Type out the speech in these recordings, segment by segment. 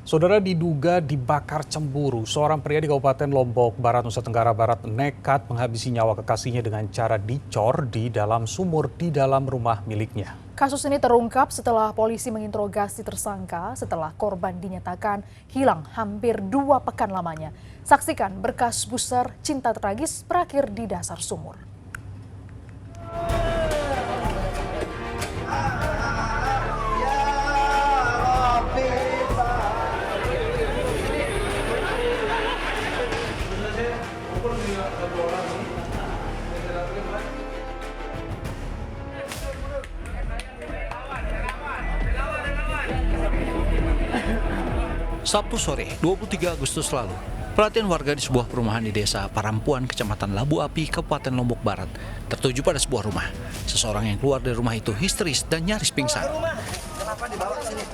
Saudara diduga dibakar cemburu, seorang pria di Kabupaten Lombok Barat, Nusa Tenggara Barat nekat menghabisi nyawa kekasihnya dengan cara dicor di dalam sumur di dalam rumah miliknya. Kasus ini terungkap setelah polisi menginterogasi tersangka setelah korban dinyatakan hilang hampir 2 pekan lamanya. Saksikan berkas buser cinta tragis berakhir di dasar sumur. Sabtu sore, 23 Agustus lalu, perhatian warga di sebuah perumahan di desa Parampuan, Kecamatan Labu Api, Kabupaten Lombok Barat, tertuju pada sebuah rumah. Seseorang yang keluar dari rumah itu histeris dan nyaris pingsan. Kenapa dibawa ke sini?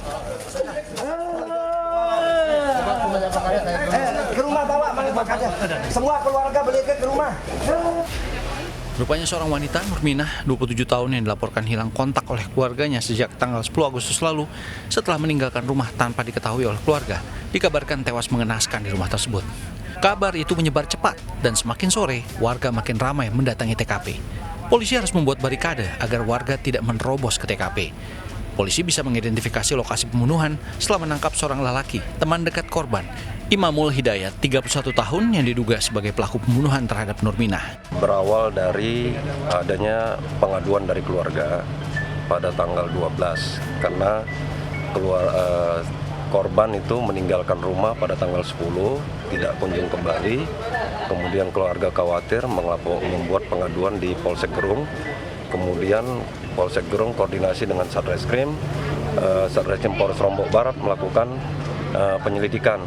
Ke rumah bawa, makanya. Semua keluarga balik ke rumah. Rupanya seorang wanita, Nurminah, 27 tahun yang dilaporkan hilang kontak oleh keluarganya sejak tanggal 10 Agustus lalu setelah meninggalkan rumah tanpa diketahui oleh keluarga, dikabarkan tewas mengenaskan di rumah tersebut. Kabar itu menyebar cepat dan semakin sore, warga makin ramai mendatangi TKP. Polisi harus membuat barikade agar warga tidak menerobos ke TKP. Polisi bisa mengidentifikasi lokasi pembunuhan setelah menangkap seorang lelaki, teman dekat korban, Imamul Hidayat, 31 tahun yang diduga sebagai pelaku pembunuhan terhadap Nurminah. Berawal dari adanya pengaduan dari keluarga pada tanggal 12 karena korban itu meninggalkan rumah pada tanggal 10, tidak kunjung kembali. Kemudian keluarga khawatir membuat pengaduan di Polsek Gerung. Kemudian Polsek Gerung koordinasi dengan Satreskrim, Satreskrim Polres Lombok Barat melakukan penyelidikan.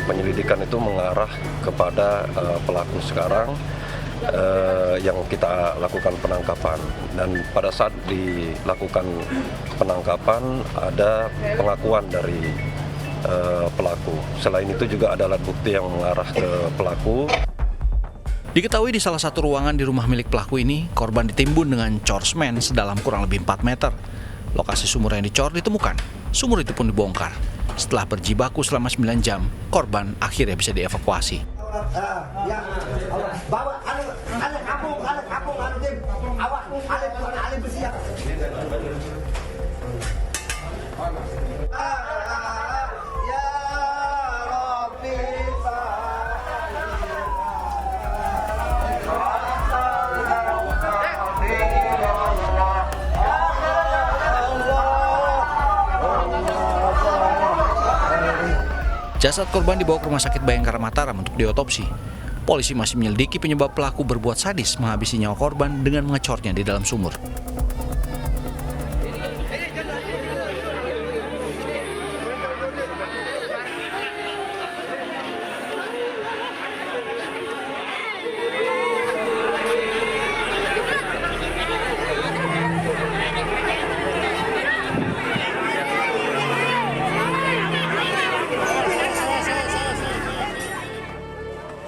Penyelidikan itu mengarah kepada pelaku sekarang yang kita lakukan penangkapan. Dan pada saat dilakukan penangkapan ada pengakuan dari pelaku. Selain itu juga ada alat bukti yang mengarah ke pelaku. Diketahui di salah satu ruangan di rumah milik pelaku ini, korban ditimbun dengan cor semen sedalam kurang lebih 4 meter. Lokasi sumur yang dicor ditemukan. Sumur itu pun dibongkar. Setelah berjibaku selama 9 jam, korban akhirnya bisa dievakuasi. Bawa anak kampung, awak bersiap. Jasad korban dibawa ke Rumah Sakit Bayangkara Mataram untuk diotopsi. Polisi masih menyelidiki penyebab pelaku berbuat sadis menghabisi nyawa korban dengan mengecornya di dalam sumur.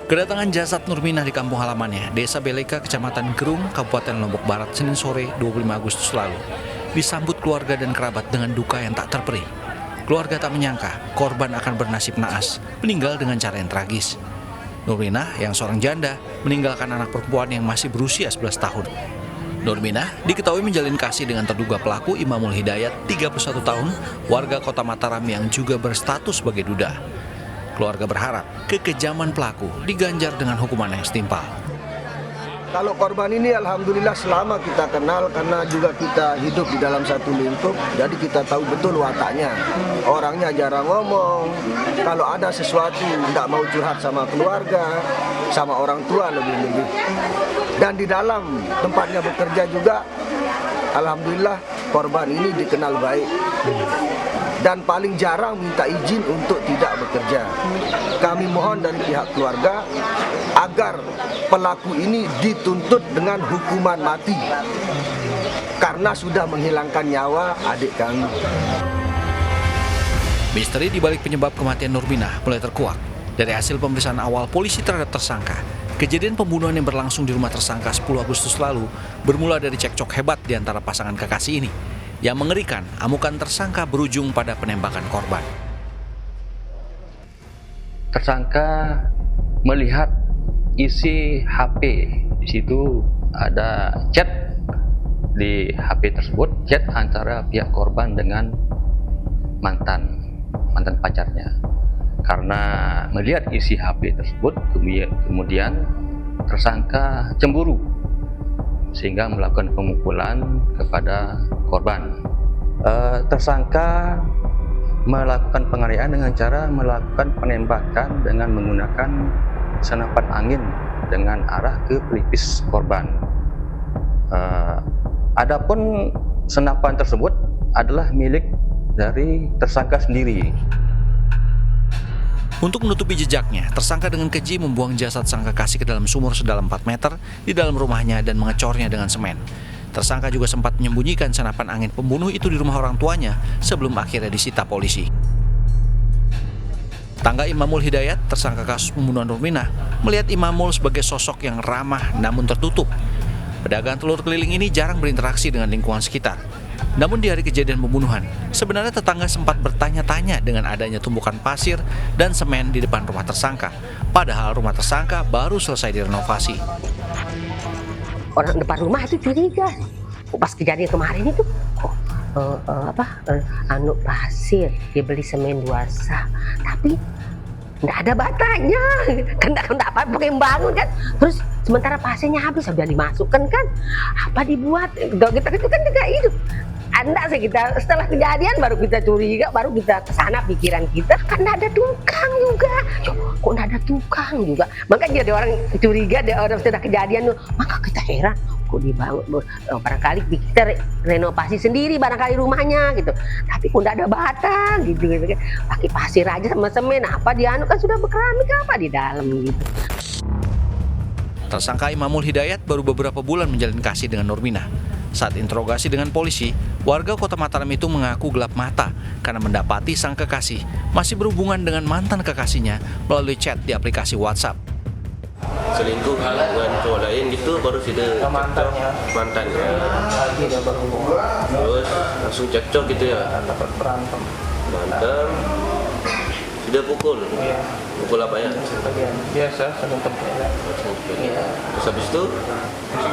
Kedatangan jasad Nurminah di kampung halamannya, Desa Beleka, Kecamatan Gerung, Kabupaten Lombok Barat, Senin sore 25 Agustus lalu, disambut keluarga dan kerabat dengan duka yang tak terperi. Keluarga tak menyangka korban akan bernasib naas, meninggal dengan cara yang tragis. Nurminah, yang seorang janda, meninggalkan anak perempuan yang masih berusia 11 tahun. Nurminah diketahui menjalin kasih dengan terduga pelaku Imamul Hidayat, 31 tahun, warga Kota Mataram yang juga berstatus sebagai duda. Keluarga berharap kekejaman pelaku diganjar dengan hukuman yang setimpal. Kalau korban ini alhamdulillah selama kita kenal karena juga kita hidup di dalam satu lingkup, jadi kita tahu betul wataknya. Orangnya jarang ngomong, kalau ada sesuatu tidak mau curhat sama keluarga, sama orang tua lebih-lebih. Dan di dalam tempatnya bekerja juga, alhamdulillah korban ini dikenal baik. Dan paling jarang minta izin untuk tidak bekerja. Kami mohon dari pihak keluarga agar pelaku ini dituntut dengan hukuman mati karena sudah menghilangkan nyawa adik kami. Misteri di balik penyebab kematian Nurminah mulai terkuak. Dari hasil pemeriksaan awal polisi terhadap tersangka, kejadian pembunuhan yang berlangsung di rumah tersangka 10 Agustus lalu bermula dari cekcok hebat di antara pasangan kekasih ini. Yang mengerikan, amukan tersangka berujung pada penembakan korban. tersangka melihat isi HP. Di situ ada chat di HP tersebut, chat antara pihak korban dengan mantan pacarnya. Karena melihat isi HP tersebut, kemudian tersangka cemburu sehingga melakukan pemukulan kepada korban. Tersangka melakukan penganiayaan dengan cara melakukan penembakan dengan menggunakan senapan angin dengan arah ke pelipis korban. Adapun senapan tersebut adalah milik dari tersangka sendiri. Untuk menutupi jejaknya, tersangka dengan keji membuang jasad sang kekasih ke dalam sumur sedalam 4 meter di dalam rumahnya dan mengecornya dengan semen. Tersangka juga sempat menyembunyikan senapan angin pembunuh itu di rumah orang tuanya sebelum akhirnya disita polisi. Tangga Imamul Hidayat, tersangka kasus pembunuhan Nurminah, melihat Imamul sebagai sosok yang ramah namun tertutup. Pedagang telur keliling ini jarang berinteraksi dengan lingkungan sekitar. Namun di hari kejadian pembunuhan, sebenarnya tetangga sempat bertanya-tanya dengan adanya tumpukan pasir dan semen di depan rumah tersangka. Padahal rumah tersangka baru selesai direnovasi. Orang depan rumah itu curiga. Pas kejadian kemarin itu, pasir, dia beli semen 2 sak, tapi nggak ada batanya, kan nggak pakai bangun kan. Terus sementara pasirnya habis, sudah dimasukkan kan, apa dibuat? Kita itu kan juga hidup. Anda kita setelah kejadian baru kita curiga, baru kita kesana pikiran kita kan ada tukang juga. Kok nggak ada tukang juga? Makanya ada orang curiga, ada orang setelah kejadian, maka kita heran. Kok dibangun, barangkali kita renovasi sendiri barangkali rumahnya gitu. Tapi kok nggak ada bata gitu. Pakai pasir aja sama semen, apa dianu kan sudah berkeramik apa di dalam gitu. Tersangka Imamul Hidayat baru beberapa bulan menjalin kasih dengan Nurminah. Saat interogasi dengan polisi, warga Kota Mataram itu mengaku gelap mata karena mendapati sang kekasih masih berhubungan dengan mantan kekasihnya melalui chat di aplikasi WhatsApp. Selingkuh dengan cowok lain gitu baru sudah mantannya lagi dia berhubungan, terus langsung cekcok gitu ya, dapat berantem sudah pukul apa ya, biasa saling tempel ya. Terus habis itu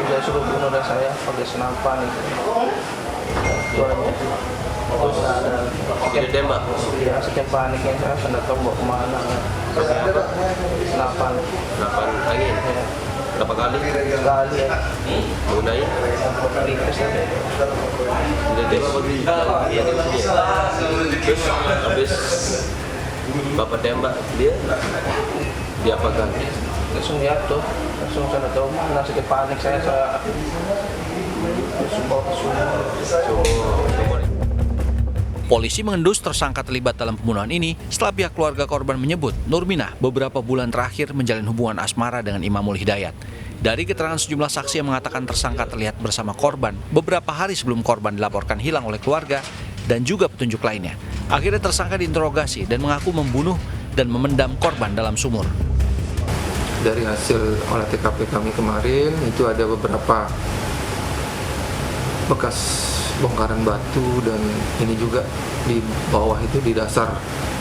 dia suruh bunuh saya pakai senapan itu aja. Terus ada tembak ya, setiap paniknya saya sudah tahu mau kemana senapan angin ya. Berapa kali? Sekali ya. Mengenai? Udah tembak bagi terus habis bapak tembak dia diapakan? Langsung jatuh, langsung saya tahu mana, sedikit panik saya bawa ke sumur. Polisi mengendus tersangka terlibat dalam pembunuhan ini setelah pihak keluarga korban menyebut Nurminah beberapa bulan terakhir menjalin hubungan asmara dengan Imamul Hidayat. Dari keterangan sejumlah saksi yang mengatakan tersangka terlihat bersama korban beberapa hari sebelum korban dilaporkan hilang oleh keluarga dan juga petunjuk lainnya. Akhirnya tersangka diinterogasi dan mengaku membunuh dan memendam korban dalam sumur. Dari hasil olah TKP kami kemarin itu ada beberapa bekas bongkaran batu dan ini juga di bawah itu di dasar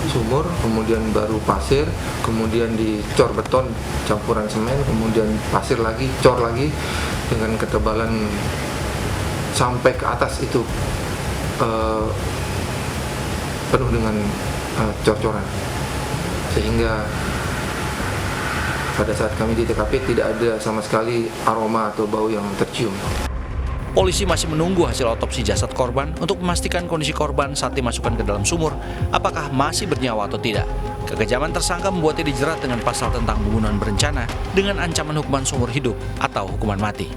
sumur, kemudian baru pasir, kemudian dicor beton campuran semen, kemudian pasir lagi, cor lagi dengan ketebalan sampai ke atas itu penuh dengan cor-coran, sehingga pada saat kami di TKP tidak ada sama sekali aroma atau bau yang tercium. Polisi masih menunggu hasil otopsi jasad korban untuk memastikan kondisi korban saat dimasukkan ke dalam sumur, apakah masih bernyawa atau tidak. Kekejaman tersangka membuatnya dijerat dengan pasal tentang pembunuhan berencana dengan ancaman hukuman seumur hidup atau hukuman mati.